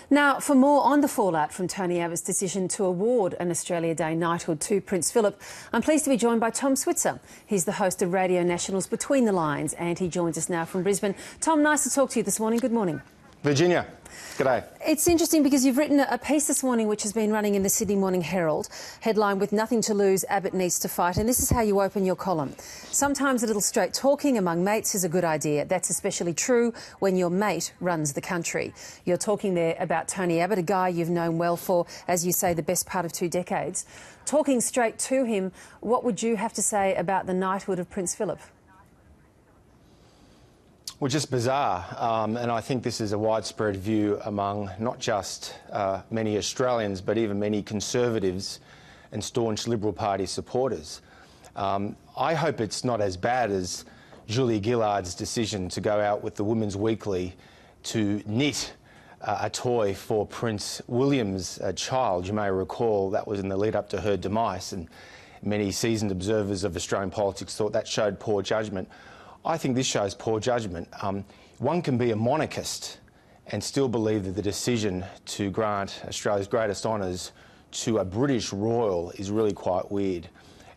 Now, for more on the fallout from Tony Abbott's decision to award an Australia Day knighthood to Prince Philip, I'm pleased to be joined by Tom Switzer. He's the host of Radio National's Between the Lines, and he joins us now from Brisbane. Tom, nice to talk to you this morning. Good morning. Virginia, g'day. It's interesting because you've written a piece this morning which has been running in the Sydney Morning Herald, headline "With nothing to lose, Abbott needs to fight," and this is how you open your column. Sometimes a little straight talking among mates is a good idea. That's especially true when your mate runs the country. You're talking there about Tony Abbott, a guy you've known well for, as you say, the best part of 2 decades. Talking straight to him, what would you have to say about the knighthood of Prince Philip? Well, just bizarre, and I think this is a widespread view among not just many Australians, but even many Conservatives and staunch Liberal Party supporters. I hope it's not as bad as Julia Gillard's decision to go out with the Women's Weekly to knit a toy for Prince William's child. You may recall that was in the lead up to her demise, and many seasoned observers of Australian politics thought that showed poor judgment. I think this shows poor judgment. One can be a monarchist and still believe that the decision to grant Australia's greatest honours to a British royal is really quite weird.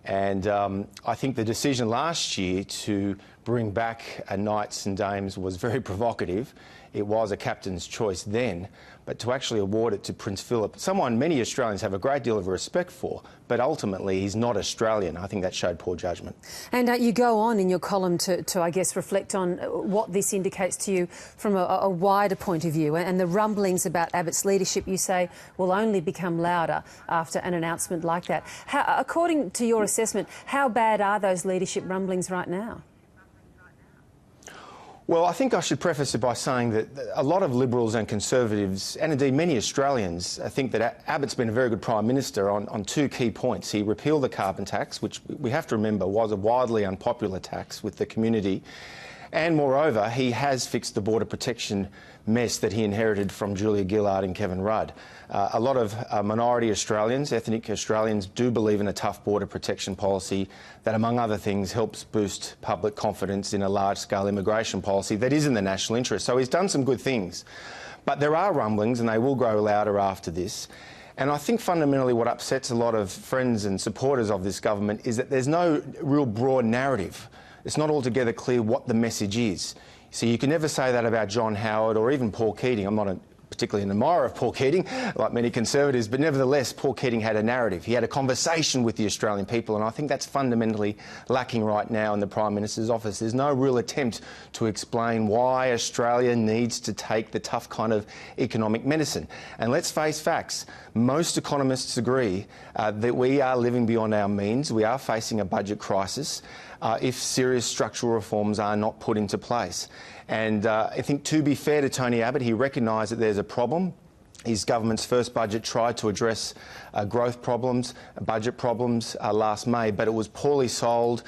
And I think the decision last year to bring back knights and dames was very provocative. It was a captain's choice then, but to actually award it to Prince Philip, someone many Australians have a great deal of respect for, but ultimately he's not Australian. I think that showed poor judgment. And you go on in your column to, I guess, reflect on what this indicates to you from a wider point of view, and the rumblings about Abbott's leadership, you say, will only become louder after an announcement like that. According to your assessment, how bad are those leadership rumblings right now? Well, I think I should preface it by saying that a lot of Liberals and Conservatives, and indeed many Australians, think that Abbott's been a very good Prime Minister on 2 key points. He repealed the carbon tax, which we have to remember was a widely unpopular tax with the community. And moreover, he has fixed the border protection mess that he inherited from Julia Gillard and Kevin Rudd. A lot of minority Australians, ethnic Australians, do believe in a tough border protection policy that, among other things, helps boost public confidence in a large-scale immigration policy that is in the national interest. So he's done some good things. But there are rumblings, and they will grow louder after this. And I think fundamentally what upsets a lot of friends and supporters of this government is that there's no real broad narrative. It's not altogether clear what the message is. So you can never say that about John Howard or even Paul Keating. I'm not particularly an admirer of Paul Keating, like many Conservatives, but nevertheless, Paul Keating had a narrative. He had a conversation with the Australian people, and I think that's fundamentally lacking right now in the Prime Minister's office. There's no real attempt to explain why Australia needs to take the tough kind of economic medicine. And let's face facts. Most economists agree that we are living beyond our means. We are facing a budget crisis if serious structural reforms are not put into place. And I think, to be fair to Tony Abbott, he recognised that there's a problem. His government's first budget tried to address growth problems, budget problems last May, but it was poorly sold.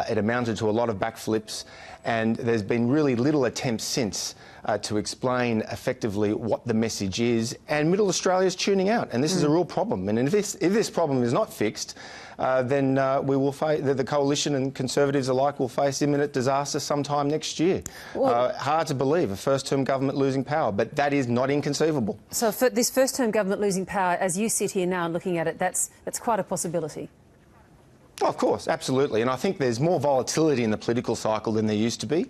It amounted to a lot of backflips, and there's been really little attempt since to explain effectively what the message is, and Middle Australia's tuning out, and this is a real problem. And if this problem is not fixed, then we will face, the coalition and Conservatives alike will face imminent disaster sometime next year. Hard to believe, a first-term government losing power, but that is not inconceivable. So for this first-term government losing power, as you sit here now and looking at it, that's quite a possibility. Oh, of course, absolutely. And I think there's more volatility in the political cycle than there used to be.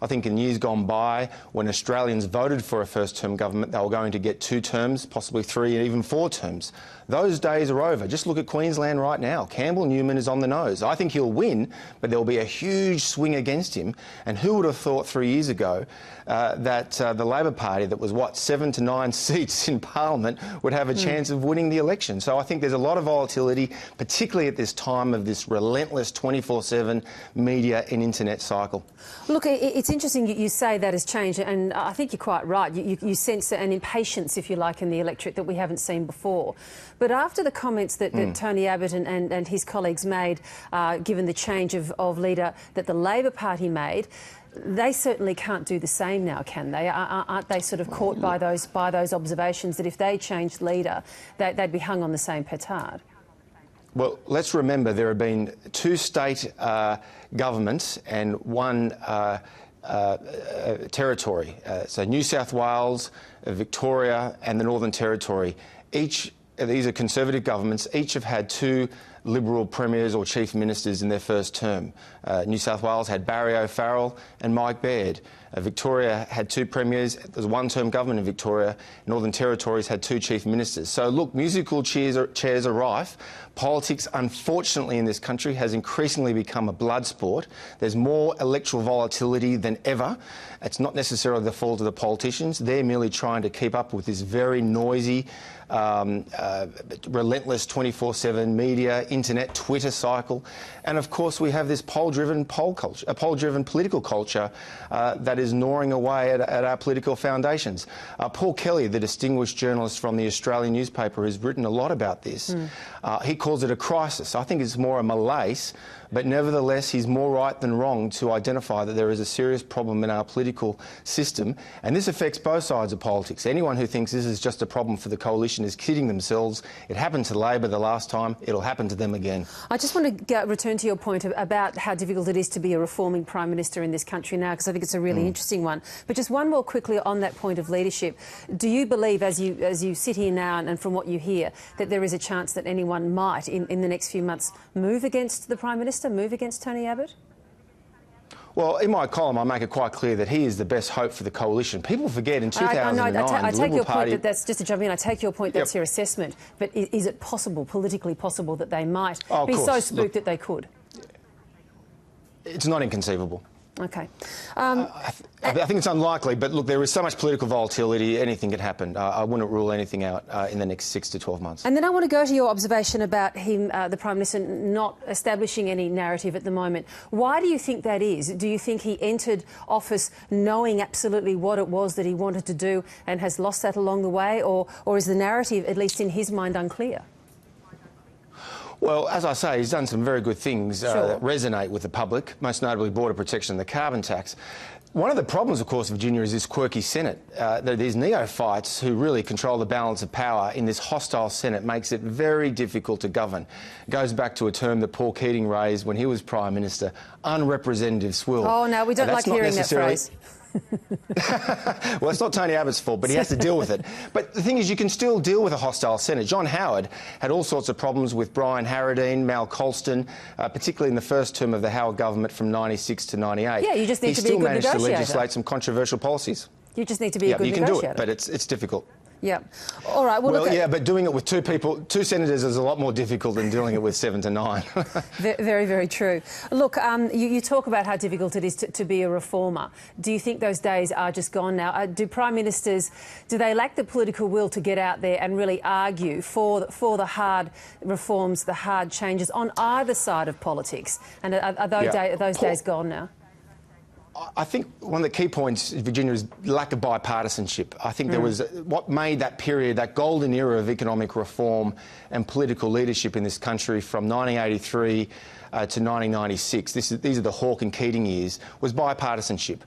I think in years gone by, when Australians voted for a first-term government, they were going to get 2 terms, possibly 3 and even 4 terms. Those days are over. Just look at Queensland right now. Campbell Newman is on the nose. I think he'll win, but there will be a huge swing against him. And who would have thought 3 years ago that the Labor Party, that was, 7 to 9 seats in Parliament, would have a chance of winning the election? So I think there's a lot of volatility, particularly at this time of this relentless 24/7 media and internet cycle. Look, it's interesting you say that has changed, and I think you're quite right. You sense an impatience, if you like, in the electorate that we haven't seen before. But after the comments that Tony Abbott and his colleagues made, given the change of leader that the Labor Party made, they certainly can't do the same now, can they? Aren't they sort of caught by those observations that if they changed leader, they'd be hung on the same petard? Well, let's remember there have been 2 state governments and 1 territory. So New South Wales, Victoria and the Northern Territory. These are Conservative governments. Each have had 2 Liberal premiers or chief ministers in their first term. New South Wales had Barry O'Farrell and Mike Baird. Victoria had 2 premiers. There was a one-term government in Victoria. Northern Territories had 2 chief ministers. So, look, musical chairs are rife. Politics, unfortunately, in this country has increasingly become a blood sport. There's more electoral volatility than ever. It's not necessarily the fault of the politicians. They're merely trying to keep up with this very noisy, relentless 24/7 media, internet, Twitter cycle. And, of course, we have this poll-driven political culture that is gnawing away at our political foundations. Paul Kelly, the distinguished journalist from the Australian newspaper, has written a lot about this. He calls it a crisis. I think it's more a malaise, but nevertheless he's more right than wrong to identify that there is a serious problem in our political system, and this affects both sides of politics. Anyone who thinks this is just a problem for the coalition is kidding themselves. It happened to Labor the last time, it'll happen to them again. I just want to return to your point about how difficult it is to be a reforming Prime Minister in this country now, because I think it's a really interesting one. But just one more quickly on that point of leadership. Do you believe, as you sit here now and from what you hear, that there is a chance that anyone might, in the next few months, move against the Prime Minister, move against Tony Abbott? Well, in my column, I make it quite clear that he is the best hope for the coalition. People forget in 2009, I take your point that that's just to jump in. I take your point. That's Yep. your assessment. But is it possible, politically possible, that they might be course. so spooked Look, that they could? It's not inconceivable. Okay. I think it's unlikely, but look, there is so much political volatility, anything could happen. I wouldn't rule anything out in the next 6 to 12 months. And then I want to go to your observation about him, the Prime Minister, not establishing any narrative at the moment. Why do you think that is? Do you think he entered office knowing absolutely what it was that he wanted to do and has lost that along the way, or is the narrative, at least in his mind, unclear? Well, as I say, he's done some very good things that resonate with the public, most notably border protection and the carbon tax. One of the problems, of course, Virginia, is this quirky Senate. These neophytes who really control the balance of power in this hostile Senate makes it very difficult to govern. It goes back to a term that Paul Keating raised when he was Prime Minister, unrepresentative swill. Oh, no, we don't like hearing that phrase. Well, it's not Tony Abbott's fault, but he has to deal with it. But the thing is, you can still deal with a hostile Senate. John Howard had all sorts of problems with Brian Harradine, Mal Colston, particularly in the first term of the Howard government from 96 to 98. Yeah, you just need to be a good negotiator. He still managed to legislate some controversial policies. You just need to be a good negotiator. negotiator. You can do it, but it's difficult. Yeah. All right. Well, yeah, but doing it with 2 senators is a lot more difficult than doing it with 7 to 9. Very, very true. Look, you talk about how difficult it is to be a reformer. Do you think those days are just gone now? Do Prime Ministers, do they lack the political will to get out there and really argue for the hard reforms, the hard changes on either side of politics? And are those days gone now? I think one of the key points in Virginia is lack of bipartisanship. I think there was what made that period, that golden era of economic reform and political leadership in this country from 1983 to 1996, these are the Hawke and Keating years, was bipartisanship.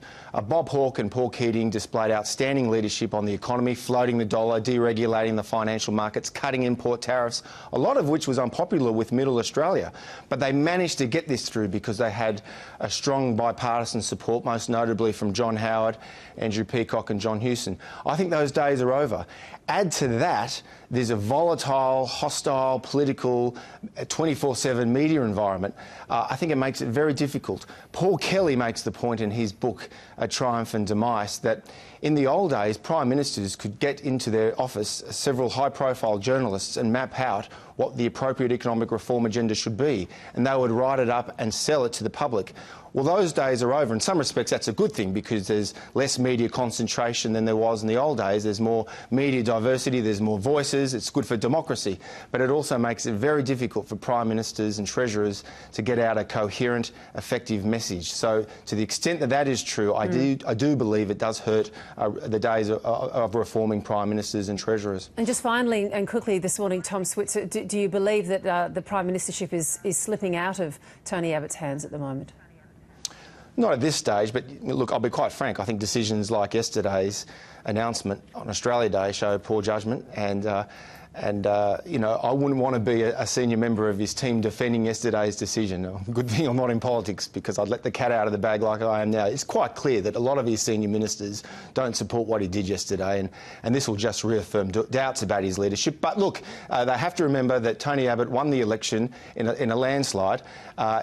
Bob Hawke and Paul Keating displayed outstanding leadership on the economy, floating the dollar, deregulating the financial markets, cutting import tariffs, a lot of which was unpopular with Middle Australia. But they managed to get this through because they had a strong bipartisan support, most notably from John Howard, Andrew Peacock and John Hewson. I think those days are over. Add to that, there's a volatile, hostile, political, 24/7 media environment. I think it makes it very difficult. Paul Kelly makes the point in his book, Triumph and Demise, that in the old days, Prime Ministers could get into their office several high-profile journalists and map out what the appropriate economic reform agenda should be, and they would write it up and sell it to the public. Well, those days are over. In some respects, that's a good thing because there's less media concentration than there was in the old days. There's more media diversity, there's more voices. It's good for democracy. But it also makes it very difficult for Prime Ministers and Treasurers to get out a coherent, effective message. So to the extent that that is true, I do believe it does hurt the days of reforming Prime Ministers and Treasurers. And just finally and quickly this morning, Tom Switzer, do you believe that the Prime Ministership is slipping out of Tony Abbott's hands at the moment? Not at this stage, but look, I'll be quite frank. I think decisions like yesterday's announcement on Australia Day show poor judgment, and And, you know, I wouldn't want to be a senior member of his team defending yesterday's decision. Good thing I'm not in politics, because I'd let the cat out of the bag like I am now. It's quite clear that a lot of his senior ministers don't support what he did yesterday, and this will just reaffirm doubts about his leadership. But look, they have to remember that Tony Abbott won the election in a landslide.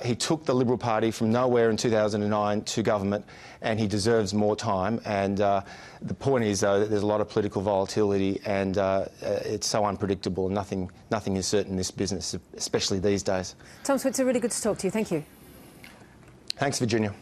He took the Liberal Party from nowhere in 2009 to government, and he deserves more time. And the point is, though, that there's a lot of political volatility, and it's so unpredictable. Nothing is certain in this business, especially these days. Tom Switzer, really good to talk to you. Thank you. Thanks, Virginia.